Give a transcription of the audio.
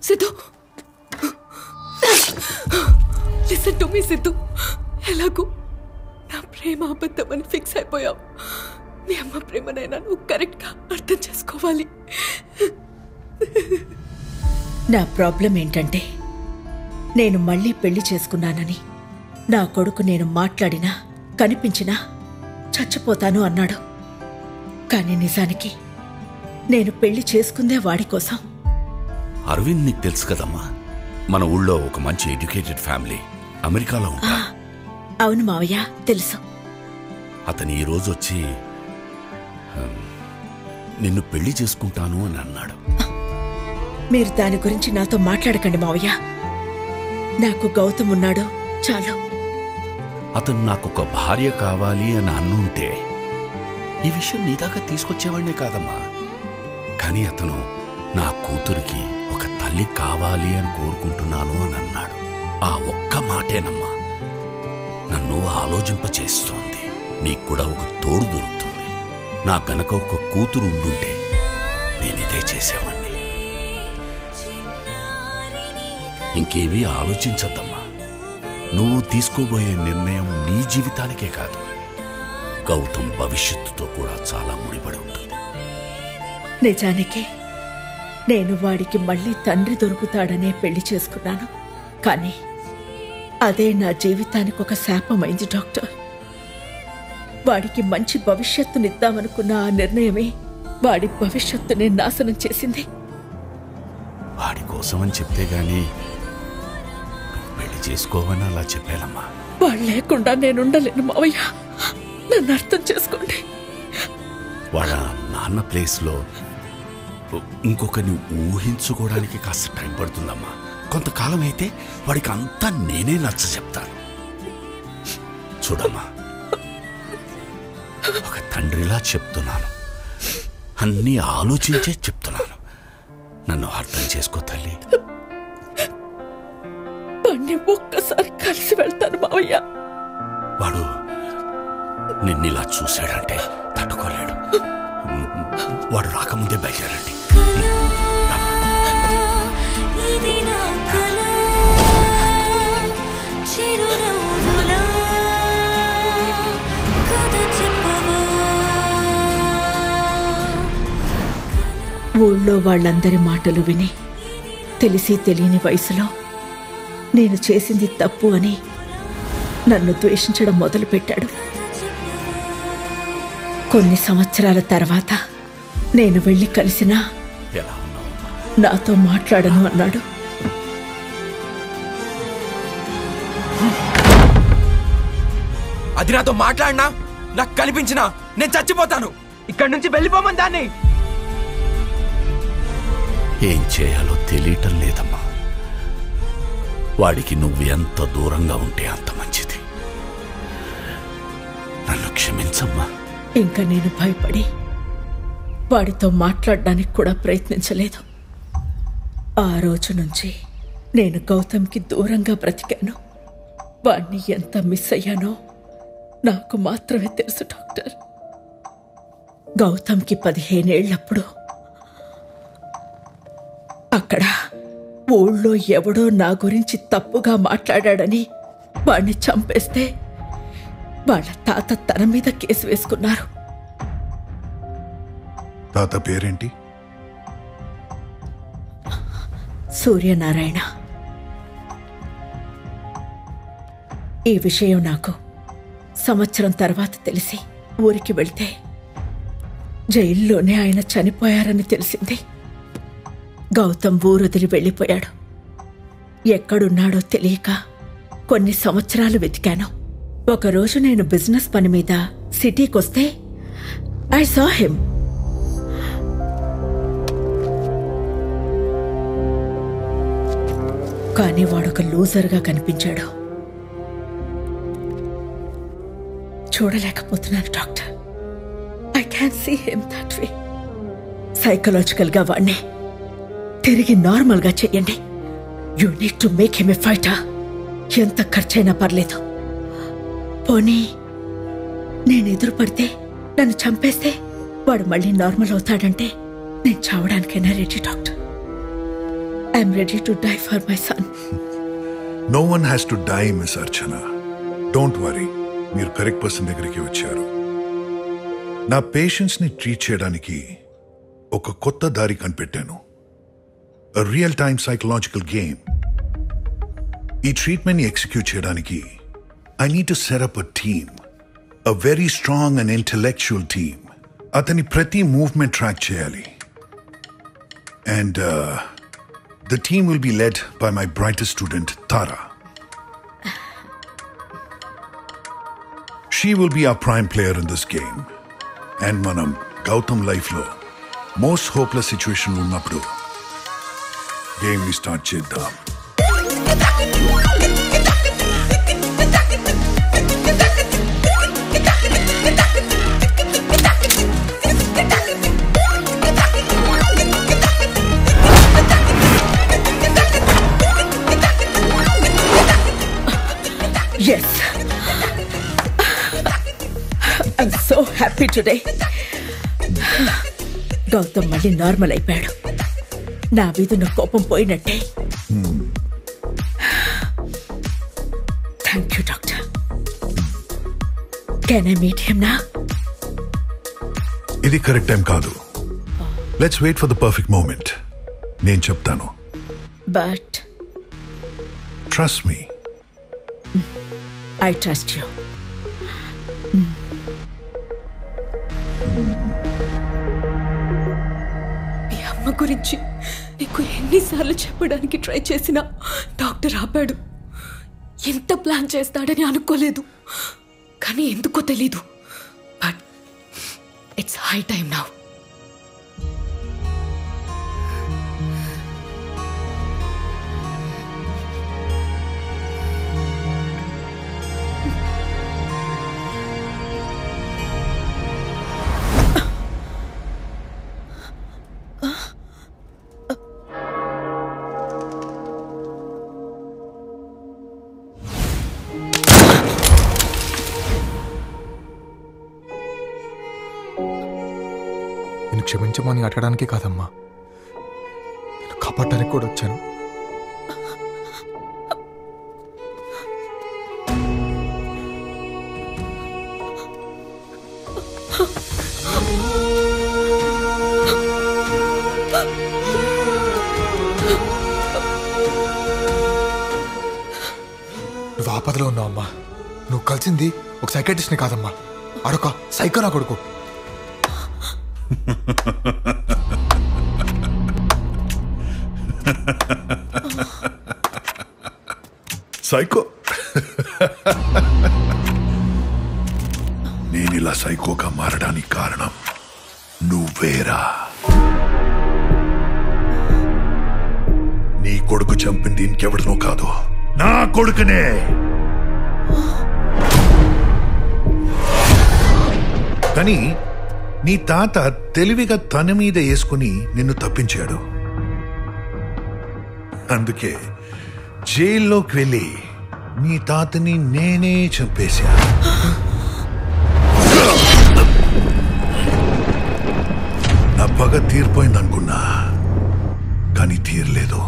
Siddhu, listen to me Siddhu. ఎలాగూ నా ప్రేమ అబద్ధమని ఫిక్స్ అయిపోయావు. మీ అమ్మ ప్రేమనైనా నువ్వు కరెక్ట్గా అర్థం చేసుకోవాలి. నా ప్రాబ్లం ఏంటంటే నేను మళ్ళీ పెళ్లి చేసుకున్నానని నా కొడుకు నేను మాట్లాడినా కనిపించినా చచ్చిపోతాను అన్నాడు. కానీ నిజానికి నేను పెళ్లి చేసుకుందే వాడి కోసం. అరవింద్ నీకు తెలుసు కదమ్మా, మన ఊళ్ళో ఒక మంచి ఎడ్యుకేటెడ్ ఫ్యామిలీ అమెరికాలో ఉంటా. అవును మావయ్య, తెలుసు. అతను ఈరోజు వచ్చి నిన్ను పెళ్లి చేసుకుంటాను అని అన్నాడు. మీరు దాని గురించి నాతో మాట్లాడకండి మావయ్య. నాకు గౌతమ్ ఉన్నాడు చాలు. అతను నాకొక భార్య కావాలి అని అన్నుంటే ఈ విషయం నీ దాకా తీసుకొచ్చేవాడినే కాదమ్మా. కానీ అతను నా కూతురికి ఒక తల్లి కావాలి అని కోరుకుంటున్నాను అని అన్నాడు. ఆ ఒక్క మాటేనమ్మా నన్ను ఆలోచింపచేస్తోంది. నీకు కూడా ఒక తోడు దొరుకుతుంది. నా గనక ఒక కూతురు ఉండుంటే నేనిదే చేసేవాణ్ణి. ఇంకేమీ ఆలోచించద్దమ్మా. నువ్వు తీసుకోబోయే నిర్ణయం నీ జీవితానికే కాదు, గౌతమ్ భవిష్యత్తుతో కూడా చాలా ముడిపడి ఉంటుంది. నిజానికి నేను వాడికి మళ్ళీ తండ్రి దొరుకుతాడనే పెళ్లి చేసుకున్నాను. కానీ అదే నా జీవితానికి ఒక శాపమైంది డాక్టర్. వాడికి మంచి భవిష్యత్తునిద్దామనుకున్న ఆ నిర్ణయమే వాడి భవిష్యత్తుని నాశనం చేసింది. వాడి కోసమని చెప్తే గాని పెళ్లి చేసుకోవని అలా చెప్పానమ్మా. వాడు లేకుండా నేనుండలేను మావయ్య, నన్ను అర్థం చేసుకోండి. వాళ్ళ నాన్న ప్లేస్లో ఇంకొకరిని ఊహించుకోవడానికి కాస్త టైం పడుతుందమ్మా. కొంతకాలం అయితే వాడికి అంతా నేనే నచ్చ చెప్తాను. చూడమ్మా, ఒక తండ్రిలా చెప్తున్నాను, అన్నీ ఆలోచించే చెప్తున్నాను. నన్ను అర్థం చేసుకో తల్లి. వాడిని ఒక్కసారి కలిసి వెళ్తాను మావయ్య. వాడు నిన్నిలా చూశాడంటే తట్టుకోలేడు. వాడు రాకముందే బయలుదేరండి. ఊళ్ళో వాళ్ళందరి మాటలు విని తెలిసి తెలియని వయసులో నేను చేసింది తప్పు అని నన్ను ద్వేషించడం మొదలుపెట్టాడు. కొన్ని సంవత్సరాల తర్వాత నేను వెళ్ళి కలిసినా నాతో మాట్లాడను అన్నాడు. అది నాతో మాట్లాడినా నాకు కనిపించినా నేను చచ్చిపోతాను. ఇక్కడి నుంచి వెళ్ళిపోమని దాన్ని. ఏం చేయాలో తెలియటం లేదమ్మా. వాడికి నువ్వు ఎంత దూరంగా ఉంటే అంత మంచిది. నన్ను క్షమించమ్మా. ఇంకా నేను భయపడి వాడితో మాట్లాడడానికి కూడా ప్రయత్నించలేదు. ఆ రోజు నుంచి నేను గౌతమ్కి దూరంగా బ్రతికాను. వాడిని ఎంత మిస్ అయ్యానో నాకు మాత్రమే తెలుసు డాక్టర్. గౌతమ్కి 15 ఏళ్లప్పుడు అక్కడ ఊళ్ళో ఎవడో నా గురించి తప్పుగా మాట్లాడాడని వాణ్ణి చంపేస్తే వాళ్ళ తాత తన మీద కేసు వేసుకున్నారు. తాత పేరేంటి? సూర్యనారాయణ. ఈ విషయం నాకు సంవత్సరం తర్వాత తెలిసి ఊరికి వెళ్తే జైల్లోనే ఆయన చనిపోయారని తెలిసింది. గౌతమ్ ఊరొదిలి వెళ్ళిపోయాడు. ఎక్కడున్నాడో తెలియక కొన్ని సంవత్సరాలు వెతికాను. ఒకరోజు నేను బిజినెస్ పని మీద సిటీకొస్తే ఐ సా హిమ్. కానీ వాడొక లూజర్గా కనిపించాడు. చూడలేకపోతున్నాను doctor. I can see him that way. సైకలాజికల్గా వాడిని తిరిగి నార్మల్గా చెయ్యండి. You need to make him a fighter. ఎంత ఖర్చైనా పర్లేదు. పోనీ నేను ఎదురుపడితే నన్ను చంపేస్తే వాడు మళ్ళీ నార్మల్ అవుతాడంటే నేను చావడానికైనా ready doctor. I'm ready to die for my son. No one has to die, Miss Archana. Don't worry. మీరు కరెక్ట్ పర్సన్ దగ్గరికి వచ్చారు. నా పేషెంట్స్ ని ట్రీట్ చేయడానికి ఒక కొత్త దారి కనిపెట్టాను. A real time psychological game. ఈ ట్రీట్మెంట్ ని ఎగ్జిక్యూట్ చేయడానికి I need to set up a team. A very strong and intellectual team. అతని ప్రతి మూవ్మెంట్ ట్రాక్ చేయాలి. And the team will be led by my brightest student, Tara. She will be our prime player in this game. And manam Gautam life lo most hopeless situation unnappudu game ni start cheddam. Yes. I'm so happy today. Gautam మళ్ళీ normal అయిపోయాడు. నా మీద నా కోపం పోయినట్టే. Thank you doctor. Can I meet him నా? ఇది correct time కాదు. Let's wait for the perfect moment. నేను చెప్తాను. But trust me. I trust you. మీ అమ్మ గురించి నీకు ఎన్నిసార్లు చెప్పడానికి ట్రై చేసినా డాక్టర్ ఆపాడు. ఎంత ప్లాన్ చేస్తాడని అనుకోలేదు, కానీ ఎందుకో తెలీదు. But it's high time now. నేను క్షమించమని అడగడానికి కాదమ్మా, నేను కాపాడటానికి కూడా వచ్చాను. నువ్వు ఆపదలో ఉన్నావు అమ్మా. నువ్వు కలిసింది ఒక సైకాట్రిస్ట్ని కాదమ్మా, ఆడొక సైకో నా కొడుకు. సైకో? నేనిలా సైకోగా మారడానికి కారణం నువ్వేరా. నీ కొడుకు చంపింది ఇంకెవడనో కాదు, నా కొడుకునే. కానీ నీ తాత తెలివిగా తన మీద వేసుకుని నిన్ను తప్పించాడు. అందుకే జైల్లోకి వెళ్ళి నీ తాతని నేనే చంపేశా. నా పగ తీరిపోయిందనుకున్నా, కానీ తీరలేదు.